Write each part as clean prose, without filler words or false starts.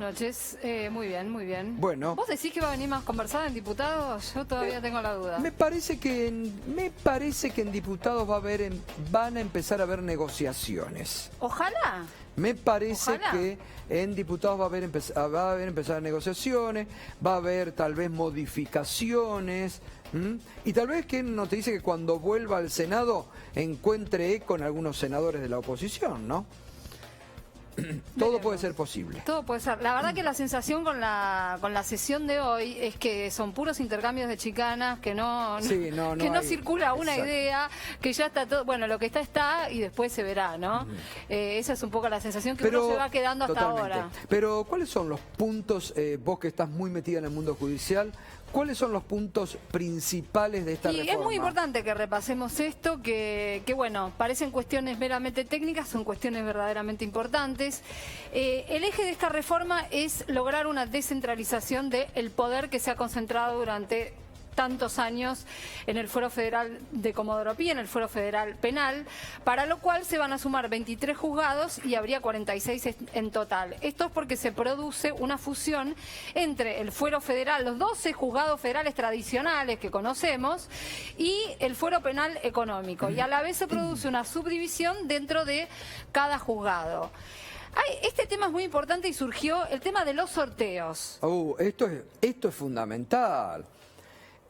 noches. Muy bien, muy bien. Bueno. ¿Vos decís que va a venir más conversada en diputados? Yo todavía tengo la duda. Me parece que en diputados van a empezar a haber negociaciones. Ojalá. Me parece Ojalá. que en diputados va a haber empezar negociaciones, va a haber tal vez modificaciones, y tal vez que no te dice que cuando vuelva al Senado encuentre eco en algunos senadores de la oposición, ¿no? Todo puede ser posible. Todo puede ser. La verdad que la sensación con la sesión de hoy es que son puros intercambios de chicanas, que no circula una idea, que ya está todo, bueno, lo que está y después se verá, ¿no? Esa es un poco la sensación que uno se va quedando hasta ahora. Pero ¿cuáles son los puntos, vos que estás muy metida en el mundo judicial, cuáles son los puntos principales de esta reforma? Es muy importante que repasemos esto, que bueno, parecen cuestiones meramente técnicas, son cuestiones verdaderamente importantes. El eje de esta reforma es lograr una descentralización del poder que se ha concentrado durante tantos años en el Fuero Federal de Comodoro Pi, en el Fuero Federal Penal, para lo cual se van a sumar 23 juzgados y habría 46 en total. Esto es porque se produce una fusión entre el Fuero Federal, los 12 juzgados federales tradicionales que conocemos, y el Fuero Penal Económico. Y a la vez se produce una subdivisión dentro de cada juzgado. Este tema es muy importante y surgió el tema de los sorteos. Esto es fundamental.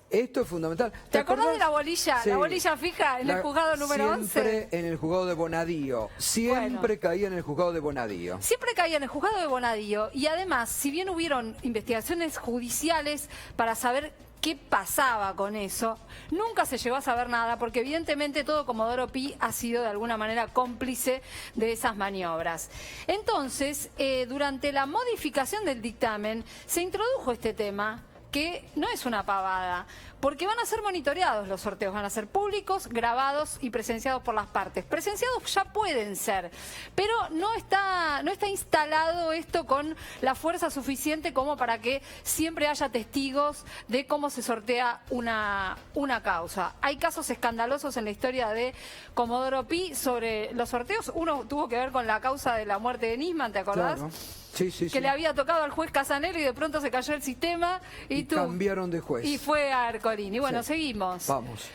Esto es fundamental. ¿Te acordás de la bolilla? Sí. La bolilla fija en el juzgado número 11. Siempre en el juzgado de Bonadío. Siempre caía en el juzgado de Bonadío. Siempre caía en el juzgado de Bonadío. Y además, si bien hubieron investigaciones judiciales para saber qué pasaba con eso, nunca se llegó a saber nada, porque evidentemente todo Comodoro Pi ha sido de alguna manera cómplice de esas maniobras. Entonces, durante la modificación del dictamen, se introdujo este tema, que no es una pavada, porque van a ser monitoreados los sorteos, van a ser públicos, grabados y presenciados por las partes. Presenciados ya pueden ser, pero no está instalado esto con la fuerza suficiente como para que siempre haya testigos de cómo se sortea una causa. Hay casos escandalosos en la historia de Comodoro Pi sobre los sorteos. Uno tuvo que ver con la causa de la muerte de Nisman, ¿te acordás? Claro. Sí. Que le había tocado al juez Casanero y de pronto se cayó el sistema y cambiaron de juez. Y fue a Ercolini. Bueno, seguimos. Vamos.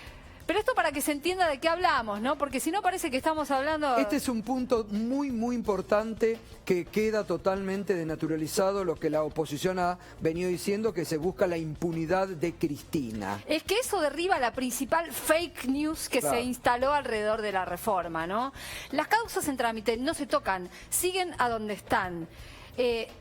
Pero esto para que se entienda de qué hablamos, ¿no? Porque si no parece que estamos hablando... Este es un punto muy, muy importante que queda totalmente denaturalizado, lo que la oposición ha venido diciendo, que se busca la impunidad de Cristina. Es que eso derriba la principal fake news que se instaló alrededor de la reforma, ¿no? Las causas en trámite no se tocan, siguen a donde están.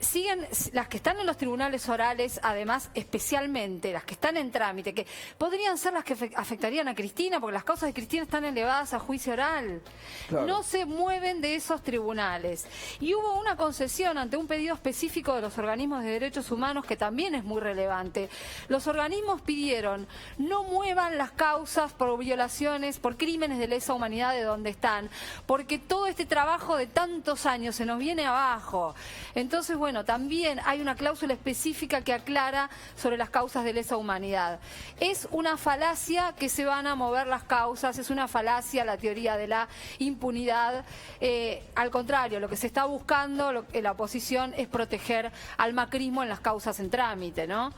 Siguen las que están en los tribunales orales, además especialmente las que están en trámite, que podrían ser las que afectarían a Cristina, porque las causas de Cristina están elevadas a juicio oral. Claro. No se mueven de esos tribunales. Y hubo una concesión ante un pedido específico de los organismos de derechos humanos que también es muy relevante. Los organismos pidieron no muevan las causas por violaciones, por crímenes de lesa humanidad de donde están, porque todo este trabajo de tantos años se nos viene abajo. Entonces, bueno, también hay una cláusula específica que aclara sobre las causas de lesa humanidad. Es una falacia que se van a mover las causas, es una falacia la teoría de la impunidad. Al contrario, lo que se está buscando la oposición es proteger al macrismo en las causas en trámite, ¿no?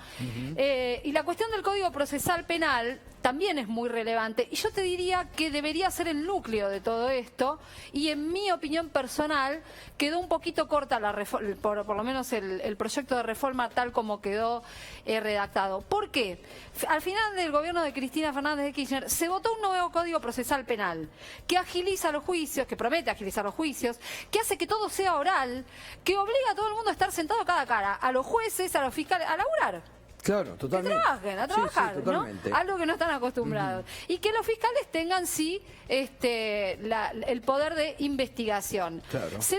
Y la cuestión del Código Procesal Penal también es muy relevante, y yo te diría que debería ser el núcleo de todo esto, y en mi opinión personal quedó un poquito corta la reforma, por lo menos el proyecto de reforma tal como quedó redactado. ¿Por qué? Al final del gobierno de Cristina Fernández de Kirchner se votó un nuevo Código Procesal Penal que agiliza los juicios, que promete agilizar los juicios, que hace que todo sea oral, que obliga a todo el mundo a estar sentado cara a cara, a los jueces, a los fiscales, a laburar. Claro, totalmente. Que trabajen, a trabajar, sí, totalmente. ¿no? Algo que no están acostumbrados. Y que los fiscales tengan, sí, el poder de investigación. Claro. Se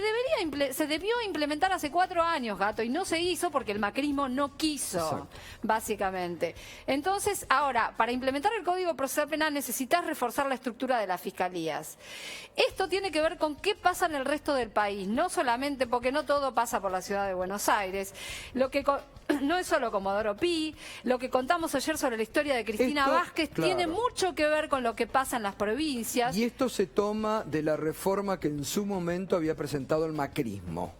debió implementar hace 4 años, Gato, y no se hizo porque el macrismo no quiso, Exacto. Básicamente. Entonces, ahora, para implementar el Código Procesal Penal necesitas reforzar la estructura de las fiscalías. Esto tiene que ver con qué pasa en el resto del país, no solamente porque no todo pasa por la ciudad de Buenos Aires. Lo que no es solo Comodoro Pi, lo que contamos ayer sobre la historia de Cristina Vázquez tiene mucho que ver con lo que pasa en las provincias. Y esto se toma de la reforma que en su momento había presentado el macrismo.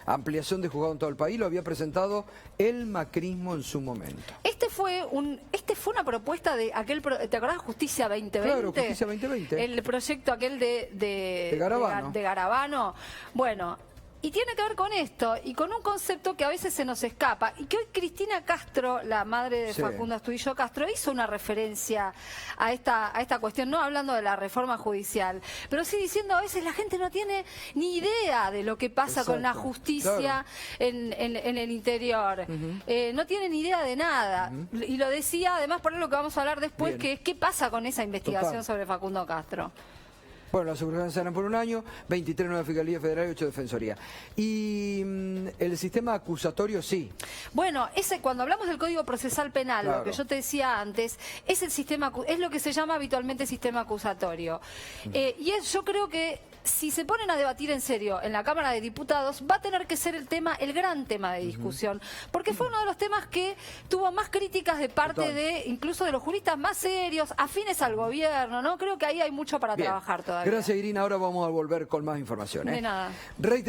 ampliación de juzgado en todo el país, lo había presentado el macrismo en su momento. Este fue una propuesta de aquel, ¿te acordás? Justicia 2020. Claro, Justicia 2020. El proyecto aquel de Garabano. Bueno, y tiene que ver con esto y con un concepto que a veces se nos escapa y que hoy Cristina Castro, la madre de Facundo Astudillo Castro, hizo una referencia a esta cuestión, no hablando de la reforma judicial, pero sí diciendo a veces la gente no tiene ni idea de lo que pasa con la justicia en el interior. No tiene ni idea de nada. Y lo decía además por lo que vamos a hablar después, que es qué pasa con esa investigación sobre Facundo Castro. Bueno, las acusaciones serán por un año, 23 nueva Fiscalía Federal y 8 Defensoría. Y el sistema acusatorio sí. Bueno, cuando hablamos del Código Procesal Penal, lo que yo te decía antes, es el sistema, es lo que se llama habitualmente sistema acusatorio. Yo creo que si se ponen a debatir en serio en la Cámara de Diputados, va a tener que ser el gran tema de discusión, porque fue uno de los temas que tuvo más críticas de parte incluso de los juristas más serios, afines al gobierno, ¿no? Creo que ahí hay mucho para trabajar todavía. Gracias, Irina. Ahora vamos a volver con más información. De nada.